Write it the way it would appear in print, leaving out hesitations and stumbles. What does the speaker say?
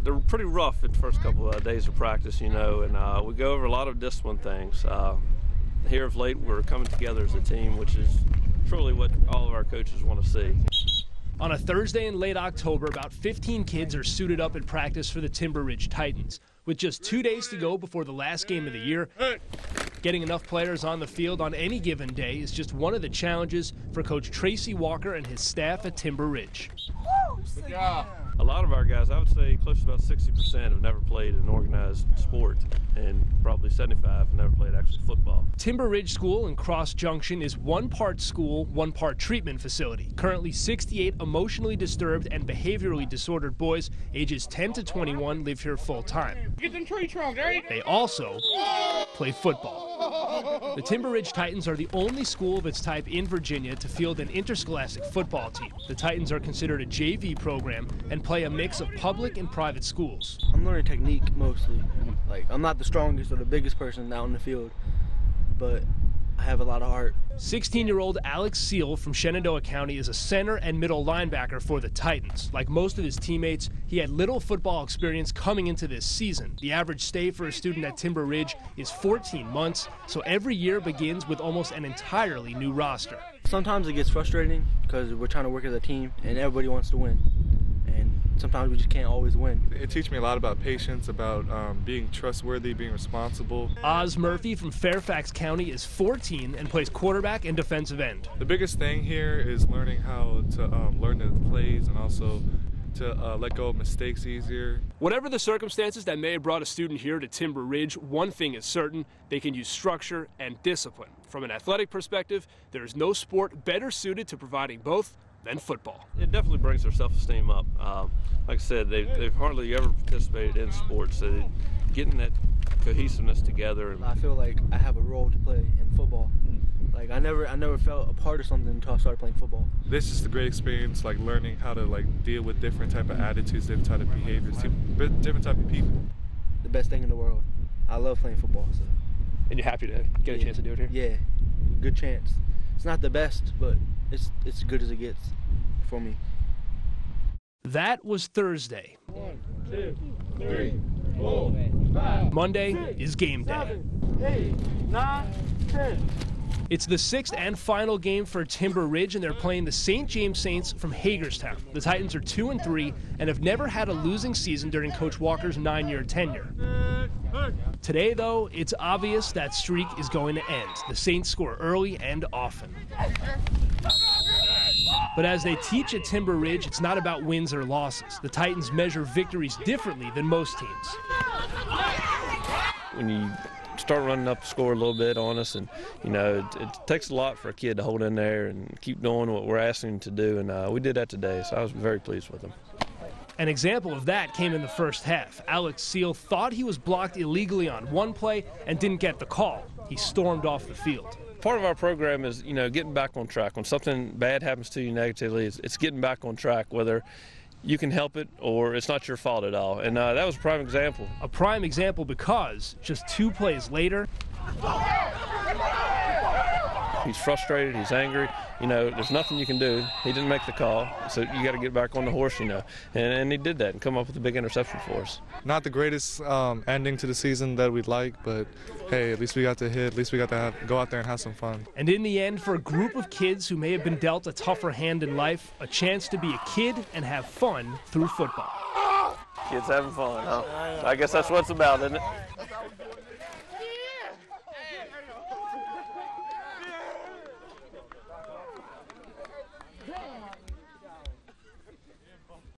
they're pretty rough at the first couple of days of practice, you know, and we go over a lot of discipline things. Here of late, we're coming together as a team, which is truly what all of our coaches want to see. On a Thursday in late October, about 15 kids are suited up at practice for the Timber Ridge Titans. With just 2 days to go before the last game of the year, getting enough players on the field on any given day is just one of the challenges for Coach Tracy Walker and his staff at Timber Ridge. Good job. A lot of our guys, I would say close to about 60%, have never played an organized sport, and probably 75 have never played actually football. Timber Ridge School in Cross Junction is one part school, one part treatment facility. Currently 68 emotionally disturbed and behaviorally disordered boys ages 10 to 21 live here full time. Get them tree trunks, right? They also play football. The Timber Ridge Titans are the only school of its type in Virginia to field an interscholastic football team. The Titans are considered a JV program and play a mix of public and private schools. I'm learning technique mostly. Like, I'm not the strongest or the biggest person out in the field, but I have a lot of heart. 16-year-old Alex Seal from Shenandoah County is a center and middle linebacker for the Titans. Like most of his teammates, he had little football experience coming into this season. The average stay for a student at Timber Ridge is 14 months, so every year begins with almost an entirely new roster. Sometimes it gets frustrating because we're trying to work as a team and everybody wants to win. And sometimes we just can't always win. It teaches me a lot about patience, about being trustworthy, being responsible. Oz Murphy from Fairfax County is 14 and plays quarterback and defensive end. The biggest thing here is learning how to learn the plays and also to let go of mistakes easier. Whatever the circumstances that may have brought a student here to Timber Ridge, one thing is certain: they can use structure and discipline. From an athletic perspective, there is no sport better suited to providing both than football. It definitely brings their self-esteem up. Like I said, they've hardly ever participated in sports, so getting that cohesiveness together. I feel like I have a role to play in football. Like I never felt a part of something until I started playing football. This is the great experience, like learning how to deal with different type of attitudes, different type of behaviors, different type of people. The best thing in the world. I love playing football. So. And you're happy to get a chance to do it here? Yeah, good chance. It's not the best, but it's as good as it gets for me. That was Thursday. 1, 2, 3, 4, 5. Monday is game day. 7, 8, 9, 10. It's the sixth and final game for Timber Ridge, and they're playing the St. James Saints from Hagerstown. The Titans are 2-3 and have never had a losing season during Coach Walker's 9-year tenure. Today, though, it's obvious that streak is going to end. The Saints score early and often. But as they teach at Timber Ridge, it's not about wins or losses. The Titans measure victories differently than most teams. When you start running up the score a little bit on us, and it takes a lot for a kid to hold in there and keep doing what we're asking him to do, and we did that today, so I was very pleased with him. An example of that came in the first half. Alex Seal thought he was blocked illegally on one play and didn't get the call. He stormed off the field. Part of our program is, getting back on track. When something bad happens to you negatively, it's getting back on track, whether you can help it or it's not your fault at all. And that was a prime example. A prime example because just 2 plays later, he's frustrated, he's angry. There's nothing you can do. He didn't make the call, so you got to get back on the horse, And he did that and come up with a big interception for us. Not the greatest ending to the season that we'd like, but hey, at least we got to hit. At least we got to go out there and have some fun. And in the end, for a group of kids who may have been dealt a tougher hand in life, a chance to be a kid and have fun through football. Kids having fun, huh? I guess that's what it's about, isn't it?